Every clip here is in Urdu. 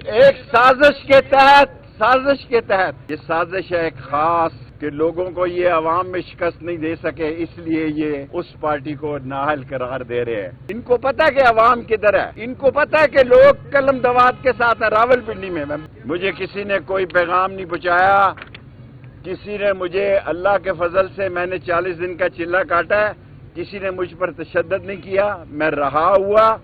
ایک سازش کے تحت یہ سازش ہے ایک خاص کہ لوگوں کو یہ عوام میں شکست نہیں دے سکے، اس لیے یہ اس پارٹی کو نااہل قرار دے رہے ہیں۔ ان کو پتہ ہے کہ عوام کدھر ہے، ان کو پتہ ہے کہ لوگ قلم دوات کے ساتھ ہیں۔ راولپنڈی میں مجھے کسی نے کوئی پیغام نہیں پہنچایا، کسی نے مجھے اللہ کے فضل سے میں نے 40 دن کا چلہ کاٹا ہے، کسی نے مجھ پر تشدد نہیں کیا، میں رہا ہوا۔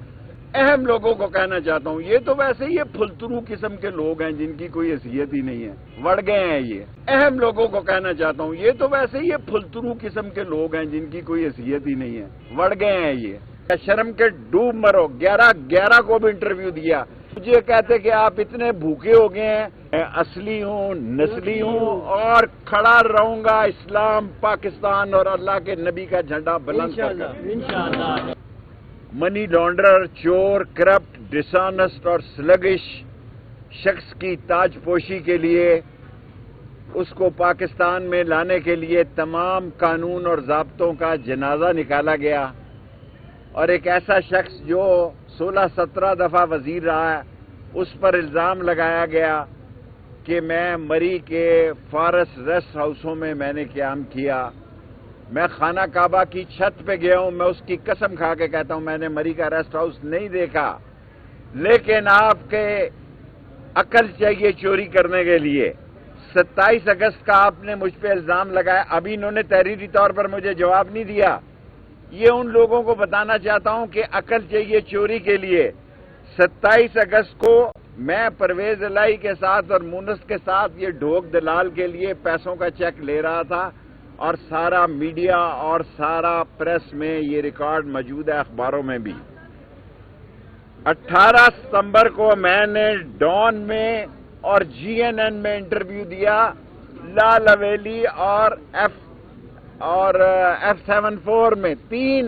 اہم لوگوں کو کہنا چاہتا ہوں، یہ تو ویسے یہ پھلترو قسم کے لوگ ہیں جن کی کوئی حیثیت ہی نہیں ہے، وڑ گئے ہیں یہ۔ اہم لوگوں کو کہنا چاہتا ہوں، یہ تو ویسے یہ پھلترو قسم کے لوگ ہیں جن کی کوئی حیثیت ہی نہیں ہے، وڑ گئے ہیں یہ۔ شرم کے ڈوب مرو۔ 11 کو بھی انٹرویو دیا، مجھے کہتے کہ آپ اتنے بھوکے ہو گئے ہیں۔ میں اصلی ہوں، نسلی ہوں اور کھڑا رہوں گا اسلام، پاکستان اور اللہ کے نبی کا جھنڈا بلند کر کر۔ منی لانڈرر، چور، کرپٹ، ڈسانسٹ اور سلگش شخص کی تاج پوشی کے لیے، اس کو پاکستان میں لانے کے لیے تمام قانون اور ضابطوں کا جنازہ نکالا گیا، اور ایک ایسا شخص جو 16-17 دفعہ وزیر رہا ہے، اس پر الزام لگایا گیا کہ میں مری کے فارس ریسٹ ہاؤسوں میں نے قیام کیا۔ میں خانہ کعبہ کی چھت پہ گیا ہوں، میں اس کی قسم کھا کے کہتا ہوں میں نے مری کا ریسٹ ہاؤس نہیں دیکھا، لیکن آپ کے عقل چاہیے چوری کرنے کے لیے۔ 27 اگست کا آپ نے مجھ پہ الزام لگایا، ابھی انہوں نے تحریری طور پر مجھے جواب نہیں دیا۔ یہ ان لوگوں کو بتانا چاہتا ہوں کہ عقل چاہیے چوری کے لیے۔ 27 اگست کو میں پرویز الہی کے ساتھ اور مونس کے ساتھ یہ ڈھوک دلال کے لیے پیسوں کا چیک لے رہا تھا، اور سارا میڈیا اور سارا پریس میں یہ ریکارڈ موجود ہے، اخباروں میں بھی۔ 18 ستمبر کو میں نے ڈان میں اور GNN میں انٹرویو دیا، لال حویلی اور F74 میں 3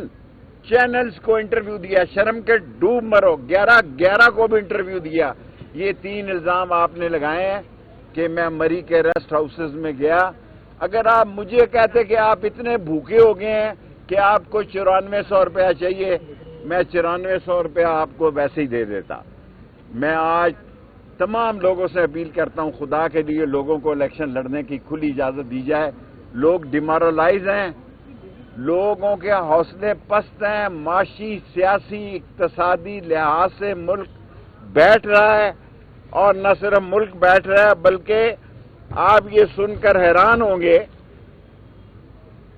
چینلز کو انٹرویو دیا۔ شرم کے ڈوب مرو۔ 11 کو بھی انٹرویو دیا۔ یہ 3 الزام آپ نے لگائے ہیں کہ میں مری کے ریسٹ ہاؤسز میں گیا۔ اگر آپ مجھے کہتے کہ آپ اتنے بھوکے ہو گئے ہیں کہ آپ کو 9400 روپیہ چاہیے، میں 9400 روپیہ آپ کو ویسے ہی دے دیتا۔ میں آج تمام لوگوں سے اپیل کرتا ہوں، خدا کے لیے لوگوں کو الیکشن لڑنے کی کھلی اجازت دی جائے۔ لوگ ڈیمورلائز ہیں، لوگوں کے حوصلے پست ہیں، معاشی، سیاسی، اقتصادی لحاظ سے ملک بیٹھ رہا ہے، اور نہ صرف ملک بیٹھ رہا ہے بلکہ آپ یہ سن کر حیران ہوں گے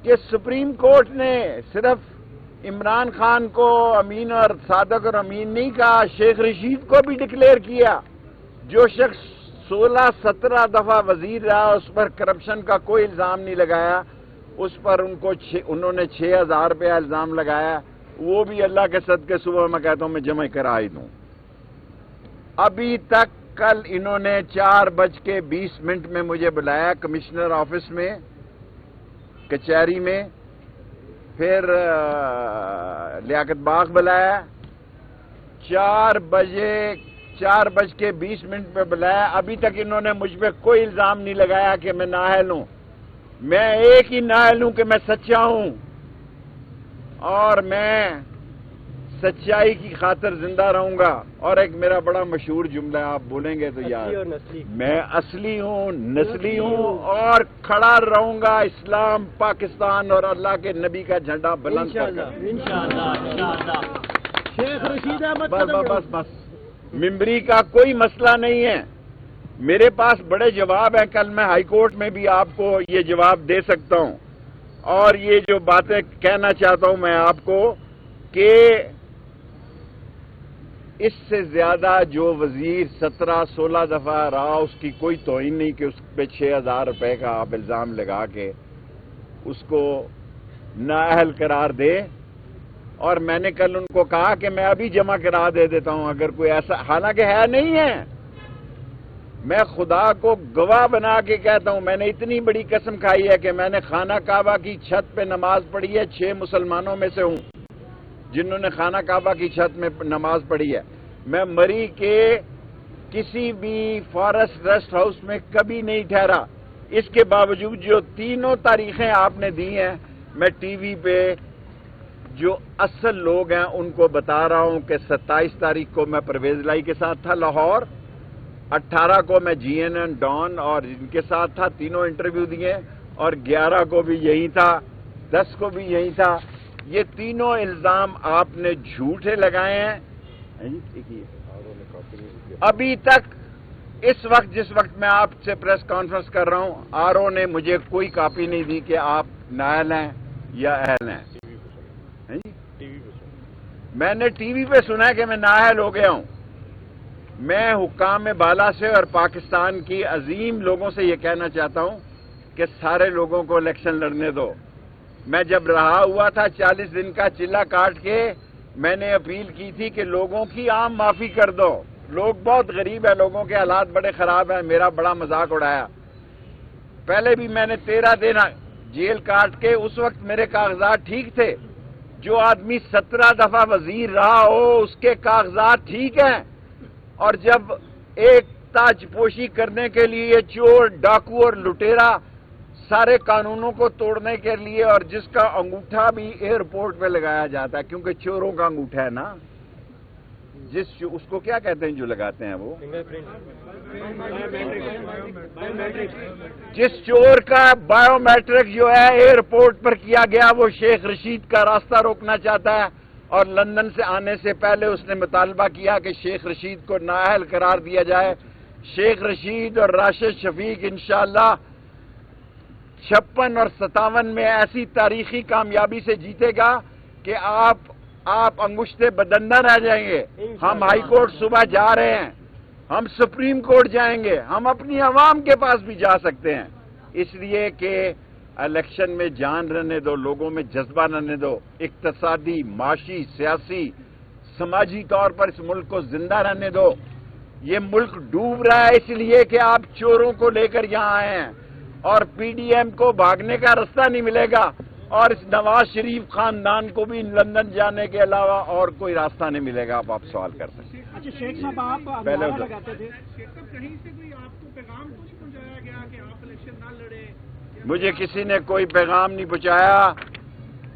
کہ سپریم کورٹ نے صرف عمران خان کو امین اور صادق اور امین نہیں کہا، شیخ رشید کو بھی ڈکلیئر کیا۔ جو شخص 16-17 دفعہ وزیر رہا، اس پر کرپشن کا کوئی الزام نہیں لگایا، اس پر انہوں نے 6000 روپیہ الزام لگایا، وہ بھی اللہ کے صدقے صبح میں کہتا ہوں میں جمع کرا ہی دوں۔ ابھی تک کل انہوں نے 4:20 میں مجھے بلایا کمشنر آفس میں، کچہری میں، پھر لیاقت باغ بلایا، 4:20 پہ بلایا۔ ابھی تک انہوں نے مجھ پہ کوئی الزام نہیں لگایا کہ میں نااہل ہوں۔ میں ایک ہی نااہل ہوں کہ میں سچا ہوں، اور میں سچائی کی خاطر زندہ رہوں گا۔ اور ایک میرا بڑا مشہور جملہ آپ بولیں گے تو یاد، میں اصلی ہوں، نسلی ہوں اور کھڑا رہوں گا اسلام، پاکستان اور اللہ کے نبی کا جھنڈا بلند کر کر۔ بس ممبری کا کوئی مسئلہ نہیں ہے، میرے پاس بڑے جواب ہیں، کل میں ہائی کورٹ میں بھی آپ کو یہ جواب دے سکتا ہوں۔ اور یہ جو باتیں کہنا چاہتا ہوں میں آپ کو کہ اس سے زیادہ جو وزیر 17-16 دفعہ رہا، اس کی کوئی توہین نہیں کہ اس پہ 6000 روپے کا آپ الزام لگا کے اس کو نااہل قرار دے۔ اور میں نے کل ان کو کہا کہ میں ابھی جمع کرا دے دیتا ہوں اگر کوئی ایسا، حالانکہ ہے نہیں ہے۔ میں خدا کو گواہ بنا کے کہتا ہوں، میں نے اتنی بڑی قسم کھائی ہے کہ میں نے خانہ کعبہ کی چھت پہ نماز پڑھی ہے، 6 مسلمانوں میں سے ہوں جنہوں نے خانہ کعبہ کی چھت میں نماز پڑھی ہے۔ میں مری کے کسی بھی فارسٹ ریسٹ ہاؤس میں کبھی نہیں ٹھہرا۔ اس کے باوجود جو 3 تاریخیں آپ نے دی ہیں، میں ٹی وی پہ جو اصل لوگ ہیں ان کو بتا رہا ہوں کہ 27 تاریخ کو میں پرویز الہی کے ساتھ تھا لاہور، 18 کو میں GNN ڈان اور ان کے ساتھ تھا، تینوں انٹرویو دیے، اور 11 کو بھی یہی تھا، 10 کو بھی یہی تھا۔ یہ تینوں الزام آپ نے جھوٹے لگائے ہیں۔ ابھی تک اس وقت جس وقت میں آپ سے پریس کانفرنس کر رہا ہوں، RO نے مجھے کوئی کاپی نہیں دی کہ آپ نااہل ہیں یا اہل ہیں۔ میں نے ٹی وی پہ سنا ہے کہ میں نااہل ہو گیا ہوں۔ میں حکام بالا سے اور پاکستان کی عظیم لوگوں سے یہ کہنا چاہتا ہوں کہ سارے لوگوں کو الیکشن لڑنے دو۔ میں جب رہا ہوا تھا 40 دن کا چلہ کاٹ کے، میں نے اپیل کی تھی کہ لوگوں کی عام معافی کر دو۔ لوگ بہت غریب ہیں، لوگوں کے حالات بڑے خراب ہیں، میرا بڑا مذاق اڑایا۔ پہلے بھی میں نے 13 دن جیل کاٹ کے، اس وقت میرے کاغذات ٹھیک تھے۔ جو آدمی 17 دفعہ وزیر رہا ہو اس کے کاغذات ٹھیک ہیں، اور جب ایک تاج پوشی کرنے کے لیے یہ چور، ڈاکو اور لٹیرا سارے قانونوں کو توڑنے کے لیے، اور جس کا انگوٹھا بھی ایئرپورٹ پہ لگایا جاتا ہے کیونکہ چوروں کا انگوٹھا ہے نا، اس کو کیا کہتے ہیں جو لگاتے ہیں وہ، جس چور کا بایو میٹرک جو ہے ایئرپورٹ پر کیا گیا، وہ شیخ رشید کا راستہ روکنا چاہتا ہے، اور لندن سے آنے سے پہلے اس نے مطالبہ کیا کہ شیخ رشید کو نااہل قرار دیا جائے۔ شیخ رشید اور راشد شفیق انشاءاللہ 56 اور 57 میں ایسی تاریخی کامیابی سے جیتے گا کہ آپ انگشتے بدندہ رہ جائیں گے۔ ہم ہائی کورٹ صبح جا رہے ہیں، ہم سپریم کورٹ جائیں گے، ہم اپنی عوام کے پاس بھی جا سکتے ہیں، اس لیے کہ الیکشن میں جان رہنے دو، لوگوں میں جذبہ رہنے دو، اقتصادی، معاشی، سیاسی، سماجی طور پر اس ملک کو زندہ رہنے دو۔ یہ ملک ڈوب رہا ہے اس لیے کہ آپ چوروں کو لے کر یہاں آئے ہیں، اور PDM کو بھاگنے کا راستہ نہیں ملے گا، اور اس نواز شریف خاندان کو بھی لندن جانے کے علاوہ اور کوئی راستہ نہیں ملے گا۔ آپ سوال کر سکتے ہیں۔ اچھا شیخ صاحب، آپ پہلے لگاتے تھے، شیخ صاحب کہیں سے کوئی آپ کو پیغام تو نہیں پہنچایا گیا کہ آپ الیکشن نہ لڑیں؟ مجھے کسی نے کوئی پیغام نہیں پہنچایا،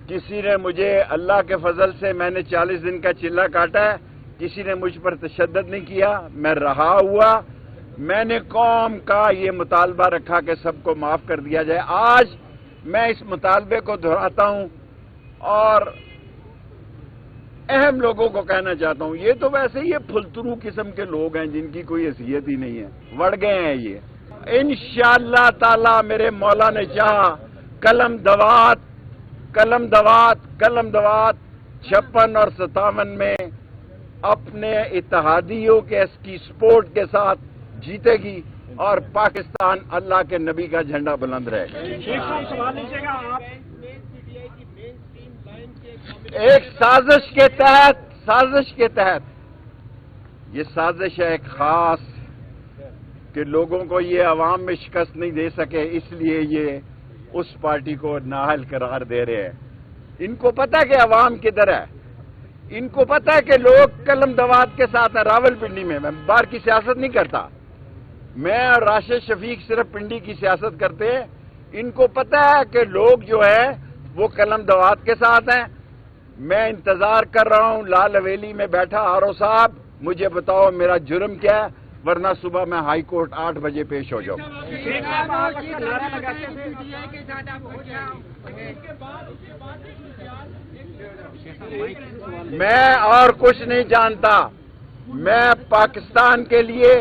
کسی نے مجھے، اللہ کے فضل سے میں نے 40 دن کا چلہ کاٹا ہے، کسی نے مجھ پر تشدد نہیں کیا، میں رہا ہوا۔ میں نے قوم کا یہ مطالبہ رکھا کہ سب کو معاف کر دیا جائے۔ آج میں اس مطالبے کو دہراتا ہوں اور اہم لوگوں کو کہنا چاہتا ہوں، یہ تو ویسے یہ پھلترو قسم کے لوگ ہیں جن کی کوئی حیثیت ہی نہیں ہے، وڑ گئے ہیں یہ۔ انشاءاللہ تعالی میرے مولا نے چاہا، قلم دوات 56 اور 57 میں اپنے اتحادیوں کے اس کی سپورٹ کے ساتھ جیتے گی، اور پاکستان اللہ کے نبی کا جھنڈا بلند رہے گا۔ شیخ صاحب سوال لیجیے گا، آپ ایک سازش کے تحت یہ سازش ہے ایک خاص کہ لوگوں کو یہ عوام میں شکست نہیں دے سکے، اس لیے یہ اس پارٹی کو نااہل قرار دے رہے ہیں۔ ان کو پتہ ہے کہ عوام کدھر ہے، ان کو پتہ ہے کہ لوگ قلم دوات کے ساتھ ہیں۔ راول پنڈی میں باہر کی سیاست نہیں کرتا، میں اور راشد شفیق صرف پنڈی کی سیاست کرتے ہیں۔ ان کو پتہ ہے کہ لوگ جو ہے وہ قلم دوات کے ساتھ ہیں۔ میں انتظار کر رہا ہوں لال حویلی میں بیٹھا، RO صاحب مجھے بتاؤ میرا جرم کیا ہے، ورنہ صبح میں ہائی کورٹ 8 بجے پیش ہو جاؤں۔ میں اور کچھ نہیں جانتا، میں پاکستان کے لیے،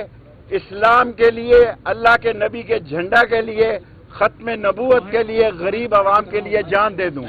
اسلام کے لیے، اللہ کے نبی کے جھنڈا کے لیے، ختم نبوت کے لیے، غریب عوام کے لیے جان دے دوں۔